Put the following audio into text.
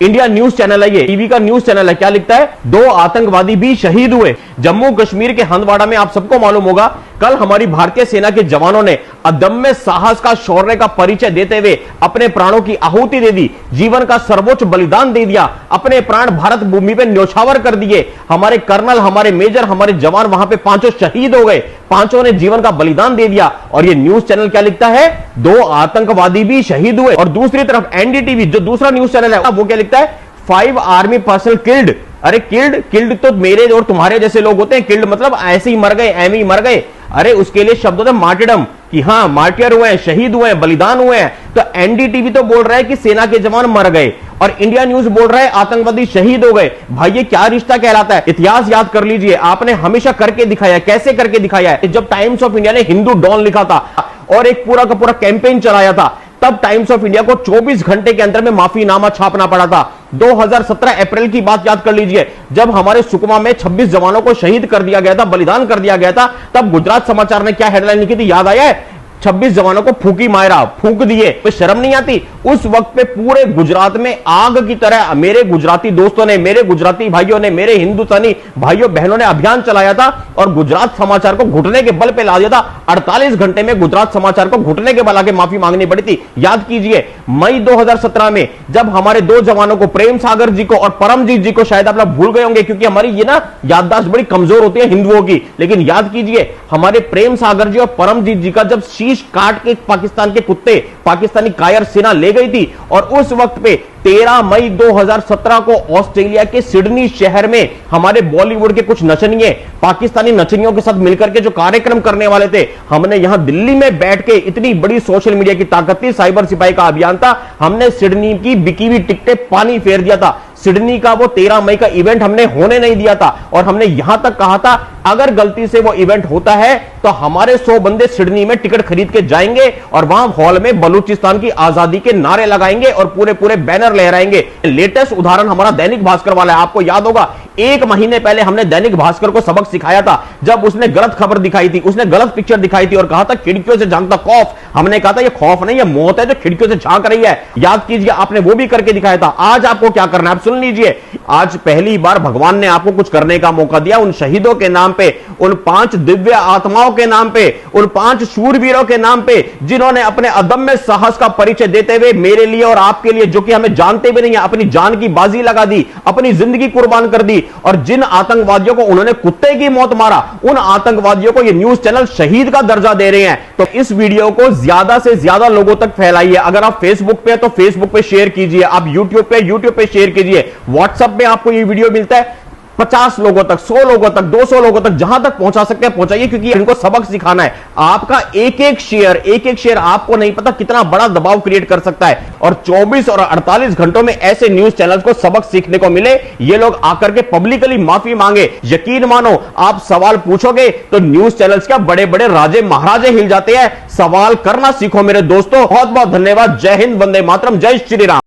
India news channel है, ये TV का न्यूज चैनल है। क्या लिखता है? 2 आतंकवादी भी शहीद हुए। जम्मू कश्मीर के हंदवाड़ा में आप सबको मालूम होगा, कल हमारी भारतीय सेना के जवानों ने अदम्य साहस का, शौर्य का परिचय देते हुए अपने प्राणों की आहुति दे दी, जीवन का सर्वोच्च बलिदान दे दिया, अपने प्राण भारत भूमि पे न्यौछावर कर दिए। हमारे कर्नल, हमारे मेजर, हमारे जवान वहां पे 5 शहीद हो गए, 5 ने जीवन का बलिदान दे दिया। और ये न्यूज चैनल क्या लिखता है? 2 आतंकवादी भी शहीद हुए। और दूसरी तरफ एनडीटीवी जो दूसरा न्यूज चैनल है, वो क्या लिखता है? 5 आर्मी पर्सनल किल्ड। अरे किल्ड तो मेरे और तुम्हारे जैसे लोग होते हैं। किल्ड मतलब ऐसे ही मर गए, एम ही मर गए। अरे उसके लिए शब्द होता है मार्टियरडम, कि हां मार्टियर हुए हैं, शहीद हुए हैं, बलिदान हुए हैं। तो एनडीटीवी तो बोल रहा है कि सेना के जवान मर गए, और इंडिया न्यूज बोल रहा है आतंकवादी शहीद हो गए। भाई ये क्या रिश्ता कहलाता है? इतिहास याद कर लीजिए, आपने हमेशा करके दिखाया। कैसे करके दिखाया है? जब टाइम्स ऑफ इंडिया ने हिंदू डॉन लिखा था और एक पूरा का पूरा कैंपेन चलाया था, तब टाइम्स ऑफ इंडिया को 24 घंटे के अंदर में माफीनामा छापना पड़ा था। 2017 अप्रैल की बात याद कर लीजिए, जब हमारे सुकमा में 26 जवानों को शहीद कर दिया गया था, बलिदान कर दिया गया था, तब गुजरात समाचार ने क्या हेडलाइन लिखी थी? याद आया है? 26 जवानों को फूकी मारा, फूक दिए। तो शर्म नहीं आती? उस वक्त पे पूरे गुजरात में आग की तरह मेरे गुजराती दोस्तों ने, मेरे गुजराती भाइयों ने, मेरे हिंदुस्तानी भाइयों बहनों ने अभियान चलाया था और गुजरात समाचार को घुटने के बल पे ला दिया था। 48 घंटे में गुजरात समाचार को घुटने के बल आके माफी मांगनी पड़ी थी। याद कीजिए, मई 2017 में जब हमारे 2 जवानों को, प्रेम सागर जी को और परमजीत जी को, शायद आप लोग भूल गए होंगे क्योंकि हमारी ये ना याददाश्त बड़ी कमजोर होती है हिंदुओं की, लेकिन याद कीजिए हमारे प्रेम सागर जी और परमजीत जी का जब काट के पाकिस्तान के कुत्ते, पाकिस्तानी कायर सेना ले गई थी, और उस वक्त पे 13 मई 2017 को ऑस्ट्रेलिया के सिडनी शहर में हमारे बॉलीवुड के कुछ नचनिए पाकिस्तानी नचनियों के साथ मिलकर के जो कार्यक्रम करने वाले थे, हमने यहां दिल्ली में बैठ के, इतनी बड़ी सोशल मीडिया की ताकत थी, साइबर सिपाही का अभियान था, हमने सिडनी की बिकी हुई टिकटें पानी फेर दिया था। सिडनी का वो 13 मई का इवेंट हमने होने नहीं दिया था, और हमने यहां तक कहा था अगर गलती से वो इवेंट होता है तो हमारे 100 बंदे सिडनी में टिकट खरीद के जाएंगे और वहां हॉल में बलूचिस्तान की आजादी के नारे लगाएंगे और पूरे पूरे बैनर लहराएंगे। लेटेस्ट उदाहरण हमारा दैनिक भास्कर वाला है। आपको याद होगा 1 महीने पहले हमने दैनिक भास्कर को सबक सिखाया था, जब उसने गलत खबर दिखाई थी, उसने गलत पिक्चर दिखाई थी और कहा था खिड़कियों से झांकता खौफ। हमने कहा था ये खौफ नहीं, ये मौत है जो खिड़कियों से झांक रही है। याद कीजिए, आपने वो भी करके दिखाया था। आज आपको क्या करना है आप सुन लीजिए। आज पहली बार भगवान ने आपको कुछ करने का मौका दिया। उन शहीदों के नाम पे, उन 5 दिव्य आत्माओं के नाम पे, उन 5 शूरवीरों के नाम पे, जिन्होंने अपने अदम्य साहस का परिचय देते हुए मेरे लिए और आपके लिए, जो कि हमें जानते भी नहीं है, अपनी जान की बाजी लगा दी, अपनी जिंदगी कुर्बान कर दी, और जिन आतंकवादियों को उन्होंने कुत्ते की मौत मारा, उन आतंकवादियों को ये न्यूज चैनल शहीद का दर्जा दे रहे हैं। तो इस वीडियो को ज्यादा से ज्यादा लोगों तक फैलाइए। अगर आप फेसबुक पे तो फेसबुक पे शेयर कीजिए, आप यूट्यूब पे शेयर कीजिए, व्हाट्सएप में आपको ये वीडियो मिलता है 50 लोगों तक, 100 लोगों तक, 200 लोगों तक, जहां तक पहुंचा सकते हैं पहुंचाइए, क्योंकि इनको सबक सिखाना है। आपका एक एक शेयर आपको नहीं पता कितना बड़ा दबाव क्रिएट कर सकता है, और 24 और 48 घंटों में ऐसे न्यूज चैनल्स को सबक सीखने को मिले। ये लोग आकर के पब्लिकली माफी मांगे। यकीन मानो, आप सवाल पूछोगे तो न्यूज चैनल्स का बड़े बड़े राजे महाराजे हिल जाते हैं। सवाल करना सीखो मेरे दोस्तों। बहुत बहुत धन्यवाद। जय हिंद, वंदे मातरम, जय श्री राम।